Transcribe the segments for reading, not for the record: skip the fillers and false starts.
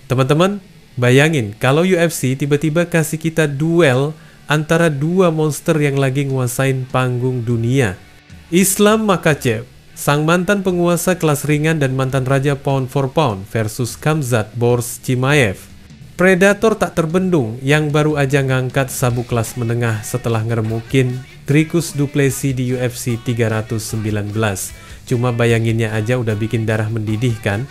Teman-teman, bayangin kalau UFC tiba-tiba kasih kita duel antara dua monster yang lagi nguasain panggung dunia. Islam Makhachev, sang mantan penguasa kelas ringan dan mantan raja pound for pound versus Khamzat Boris Chimaev. Predator tak terbendung yang baru aja ngangkat sabuk kelas menengah setelah ngeremukin Dricus Du Plessis di UFC 319. Cuma bayanginnya aja udah bikin darah mendidih kan?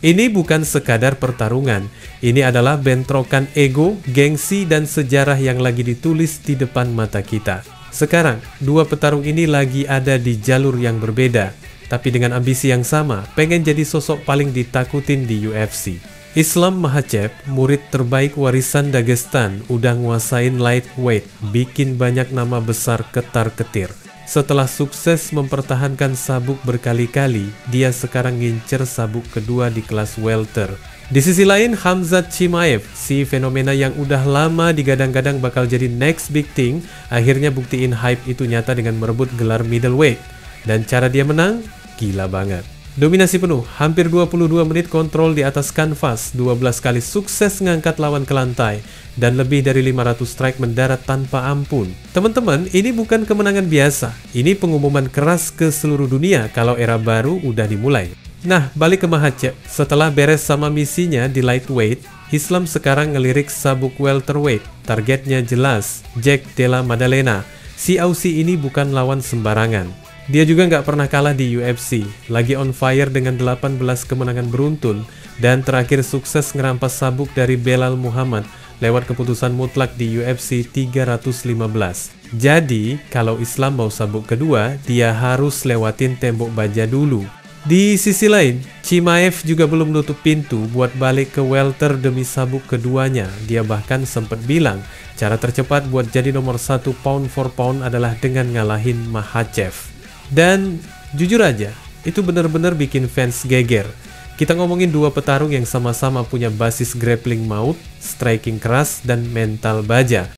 Ini bukan sekadar pertarungan, ini adalah bentrokan ego, gengsi, dan sejarah yang lagi ditulis di depan mata kita. Sekarang, dua petarung ini lagi ada di jalur yang berbeda, tapi dengan ambisi yang sama, pengen jadi sosok paling ditakutin di UFC. Islam Makhachev, murid terbaik warisan Dagestan, udah nguasain lightweight, bikin banyak nama besar ketar-ketir. Setelah sukses mempertahankan sabuk berkali-kali, dia sekarang ngincer sabuk kedua di kelas welter. Di sisi lain, Khamzat Chimaev, si fenomena yang udah lama digadang-gadang bakal jadi next big thing, akhirnya buktiin hype itu nyata dengan merebut gelar middleweight. Dan cara dia menang, gila banget. Dominasi penuh, hampir 22 menit kontrol di atas kanvas, 12 kali sukses ngangkat lawan ke lantai, dan lebih dari 500 strike mendarat tanpa ampun. Teman-teman, ini bukan kemenangan biasa, ini pengumuman keras ke seluruh dunia kalau era baru udah dimulai. Nah, balik ke Makhachev, setelah beres sama misinya di lightweight, Islam sekarang ngelirik sabuk welterweight, targetnya jelas, Jack Della Maddalena. Si Aussie ini bukan lawan sembarangan. Dia juga nggak pernah kalah di UFC, lagi on fire dengan 18 kemenangan beruntun, dan terakhir sukses ngerampas sabuk dari Belal Muhammad lewat keputusan mutlak di UFC 315. Jadi, kalau Islam mau sabuk kedua, dia harus lewatin tembok baja dulu. Di sisi lain, Chimaev juga belum nutup pintu buat balik ke welter demi sabuk keduanya. Dia bahkan sempat bilang, cara tercepat buat jadi nomor 1 pound for pound adalah dengan ngalahin Makhachev. Dan jujur aja, itu benar-benar bikin fans geger. Kita ngomongin dua petarung yang sama-sama punya basis grappling maut, striking keras, dan mental baja.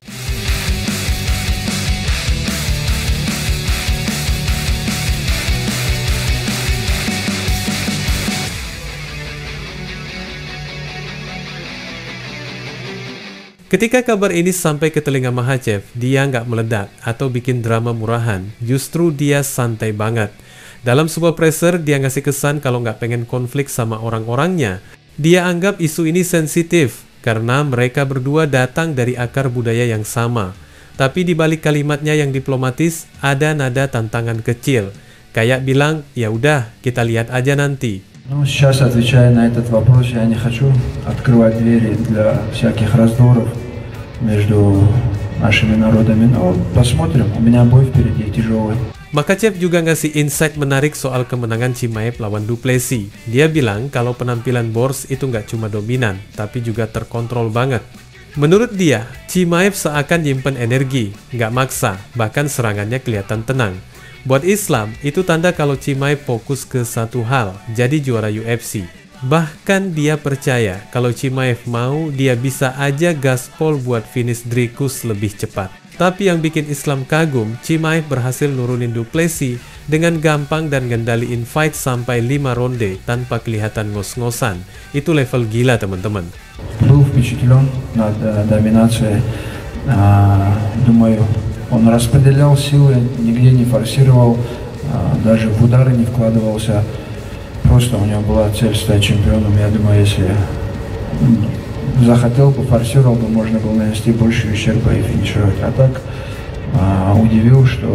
Ketika kabar ini sampai ke telinga Makhachev, dia nggak meledak atau bikin drama murahan, justru dia santai banget. Dalam sebuah presser, dia ngasih kesan kalau nggak pengen konflik sama orang-orangnya. Dia anggap isu ini sensitif, karena mereka berdua datang dari akar budaya yang sama. Tapi di balik kalimatnya yang diplomatis, ada nada tantangan kecil. Kayak bilang, ya udah, kita lihat aja nanti. Ну, сейчас, отвечая на этот вопрос, я не хочу открывать двери для всяких раздоров между нашими народами. Но посмотрим, у меня бой впереди тяжелый. Makhachev juga ngasih insight menarik soal kemenangan Chimaev lawan Du Plessis. Dia bilang kalau penampilan Boris itu nggak cuma dominan, tapi juga terkontrol banget. Menurut dia, Chimaev seakan nyimpen energi, nggak maksa, bahkan serangannya kelihatan tenang. Buat Islam, itu tanda kalau Chimaev fokus ke satu hal, jadi juara UFC. Bahkan dia percaya kalau Chimaev mau, dia bisa aja gaspol buat finish Dricus lebih cepat. Tapi yang bikin Islam kagum, Chimaev berhasil nurunin Du Plessis dengan gampang dan ngendaliin fight sampai 5 ronde tanpa kelihatan ngos-ngosan. Itu level gila, teman-teman. Был впечатлен над доминацией, думаю, он распределял силы, нигде не форсировал, даже в удары не вкладывался. Просто у него была цель стать чемпионом. Я думаю, если захотел бы, форсировал бы, можно было нанести больше ущерба и финишировать. А так удивил, что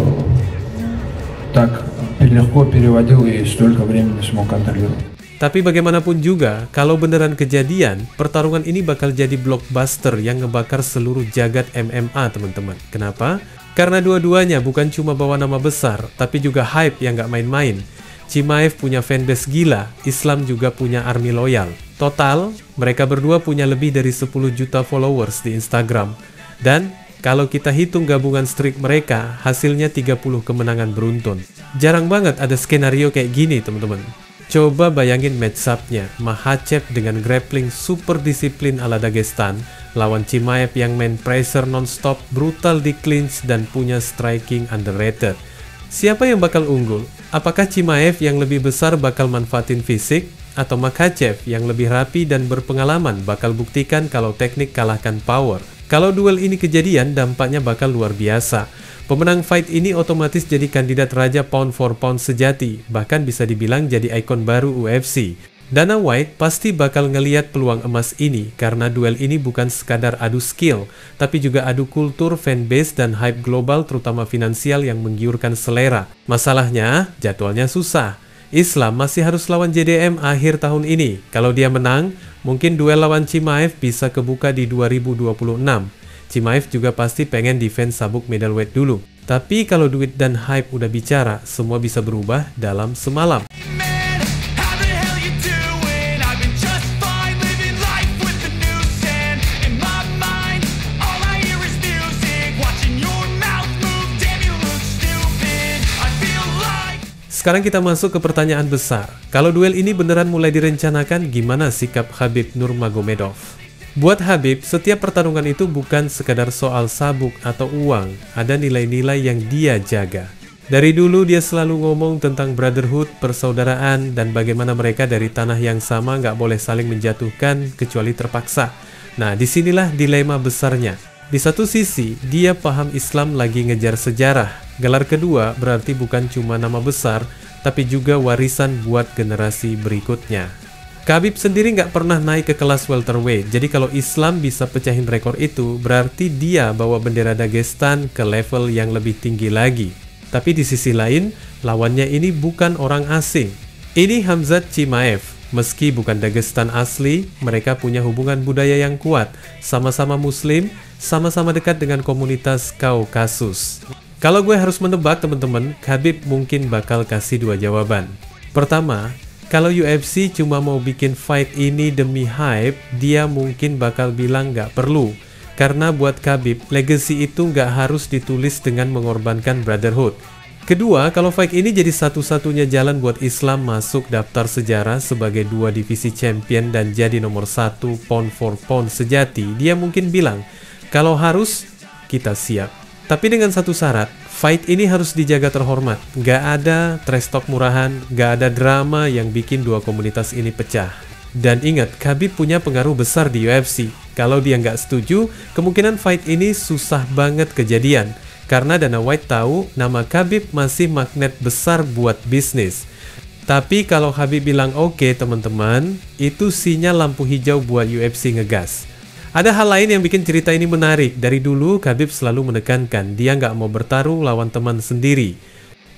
так легко переводил и столько времени смог контролировать. Tapi bagaimanapun juga, kalau beneran kejadian, pertarungan ini bakal jadi blockbuster yang ngebakar seluruh jagat MMA, teman-teman. Kenapa? Karena dua-duanya bukan cuma bawa nama besar, tapi juga hype yang gak main-main. Chimaev punya fanbase gila, Islam juga punya army loyal. Total, mereka berdua punya lebih dari 10 juta followers di Instagram. Dan kalau kita hitung gabungan streak mereka, hasilnya 30 kemenangan beruntun. Jarang banget ada skenario kayak gini, teman-teman. Coba bayangin match-up-nya, Makhachev dengan grappling super disiplin ala Dagestan, lawan Chimaev yang main pressure non-stop, brutal di clinch, dan punya striking underrated. Siapa yang bakal unggul? Apakah Chimaev yang lebih besar bakal manfaatin fisik? Atau Makhachev yang lebih rapi dan berpengalaman bakal buktikan kalau teknik kalahkan power? Kalau duel ini kejadian, dampaknya bakal luar biasa. Pemenang fight ini otomatis jadi kandidat raja pound for pound sejati, bahkan bisa dibilang jadi ikon baru UFC. Dana White pasti bakal ngeliat peluang emas ini karena duel ini bukan sekadar adu skill, tapi juga adu kultur, fanbase, dan hype global terutama finansial yang menggiurkan selera. Masalahnya, jadwalnya susah. Islam masih harus lawan JDM akhir tahun ini. Kalau dia menang, mungkin duel lawan Chimaev bisa kebuka di 2026. Chimaev juga pasti pengen defense sabuk middleweight dulu. Tapi kalau duit dan hype udah bicara, semua bisa berubah dalam semalam. Sekarang kita masuk ke pertanyaan besar. Kalau duel ini beneran mulai direncanakan, gimana sikap Khabib Nurmagomedov? Buat Khabib, setiap pertarungan itu bukan sekadar soal sabuk atau uang. Ada nilai-nilai yang dia jaga. Dari dulu dia selalu ngomong tentang brotherhood, persaudaraan, dan bagaimana mereka dari tanah yang sama nggak boleh saling menjatuhkan kecuali terpaksa. Nah, disinilah dilema besarnya. Di satu sisi, dia paham Islam lagi ngejar sejarah. Gelar kedua berarti bukan cuma nama besar, tapi juga warisan buat generasi berikutnya. Khabib sendiri nggak pernah naik ke kelas welterweight, jadi kalau Islam bisa pecahin rekor itu, berarti dia bawa bendera Dagestan ke level yang lebih tinggi lagi. Tapi di sisi lain, lawannya ini bukan orang asing. Ini Khamzat Chimaev. Meski bukan Dagestan asli, mereka punya hubungan budaya yang kuat, sama-sama muslim, sama-sama dekat dengan komunitas Kaukasus. Kalau gue harus menebak teman-teman, Khabib mungkin bakal kasih dua jawaban. Pertama, kalau UFC cuma mau bikin fight ini demi hype, dia mungkin bakal bilang nggak perlu. Karena buat Khabib, legacy itu nggak harus ditulis dengan mengorbankan brotherhood. Kedua, kalau fight ini jadi satu-satunya jalan buat Islam masuk daftar sejarah sebagai dua divisi champion dan jadi nomor 1 pound for pound sejati, dia mungkin bilang, kalau harus, kita siap. Tapi dengan satu syarat, fight ini harus dijaga terhormat. Nggak ada trash talk murahan, nggak ada drama yang bikin dua komunitas ini pecah. Dan ingat, Khabib punya pengaruh besar di UFC. Kalau dia nggak setuju, kemungkinan fight ini susah banget kejadian. Karena Dana White tahu nama Khabib masih magnet besar buat bisnis. Tapi kalau Khabib bilang oke teman-teman, itu sinyal lampu hijau buat UFC ngegas. Ada hal lain yang bikin cerita ini menarik. Dari dulu Khabib selalu menekankan dia nggak mau bertarung lawan teman sendiri.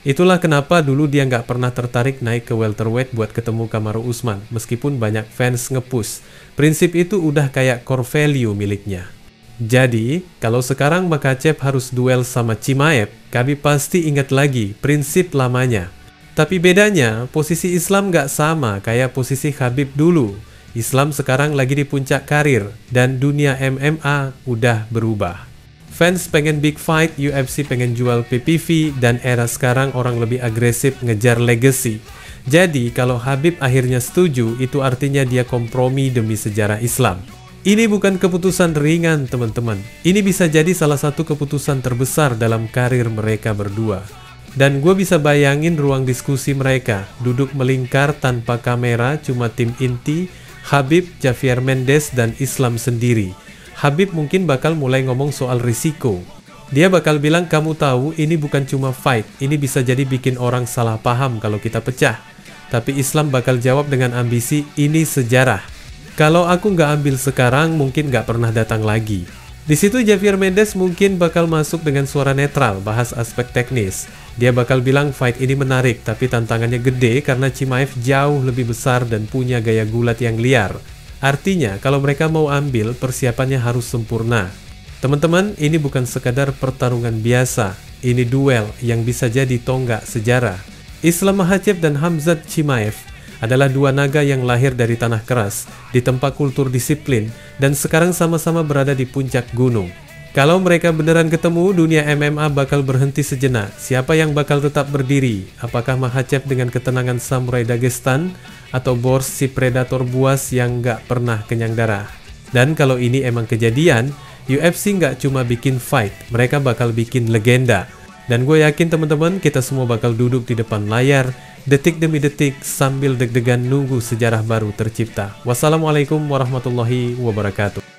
Itulah kenapa dulu dia nggak pernah tertarik naik ke welterweight buat ketemu Kamaru Usman, meskipun banyak fans nge-push. Prinsip itu udah kayak core value miliknya. Jadi, kalau sekarang Makhachev harus duel sama Chimaev, Khabib pasti ingat lagi prinsip lamanya. Tapi bedanya, posisi Islam nggak sama kayak posisi Khabib dulu. Islam sekarang lagi di puncak karir, dan dunia MMA udah berubah. Fans pengen big fight, UFC pengen jual PPV, dan era sekarang orang lebih agresif ngejar legacy. Jadi, kalau Khabib akhirnya setuju, itu artinya dia kompromi demi sejarah Islam. Ini bukan keputusan ringan, teman-teman. Ini bisa jadi salah satu keputusan terbesar dalam karir mereka berdua. Dan gue bisa bayangin ruang diskusi mereka, duduk melingkar tanpa kamera, cuma tim inti, Khabib, Javier Mendez, dan Islam sendiri. Khabib mungkin bakal mulai ngomong soal risiko. Dia bakal bilang, kamu tahu ini bukan cuma fight, ini bisa jadi bikin orang salah paham kalau kita pecah. Tapi Islam bakal jawab dengan ambisi, ini sejarah. Kalau aku nggak ambil sekarang, mungkin nggak pernah datang lagi. Di situ Javier Mendez mungkin bakal masuk dengan suara netral, bahas aspek teknis. Dia bakal bilang fight ini menarik, tapi tantangannya gede karena Chimaev jauh lebih besar dan punya gaya gulat yang liar. Artinya, kalau mereka mau ambil, persiapannya harus sempurna. Teman-teman, ini bukan sekadar pertarungan biasa. Ini duel yang bisa jadi tonggak sejarah. Islam Makhachev dan Khamzat Chimaev adalah dua naga yang lahir dari tanah keras, di tempat kultur disiplin, dan sekarang sama-sama berada di puncak gunung. Kalau mereka beneran ketemu, dunia MMA bakal berhenti sejenak. Siapa yang bakal tetap berdiri? Apakah Makhachev dengan ketenangan samurai Dagestan, atau Bors si predator buas yang nggak pernah kenyang darah? Dan kalau ini emang kejadian, UFC nggak cuma bikin fight, mereka bakal bikin legenda. Dan gue yakin teman-teman, kita semua bakal duduk di depan layar detik demi detik sambil deg-degan nunggu sejarah baru tercipta. Wassalamualaikum warahmatullahi wabarakatuh.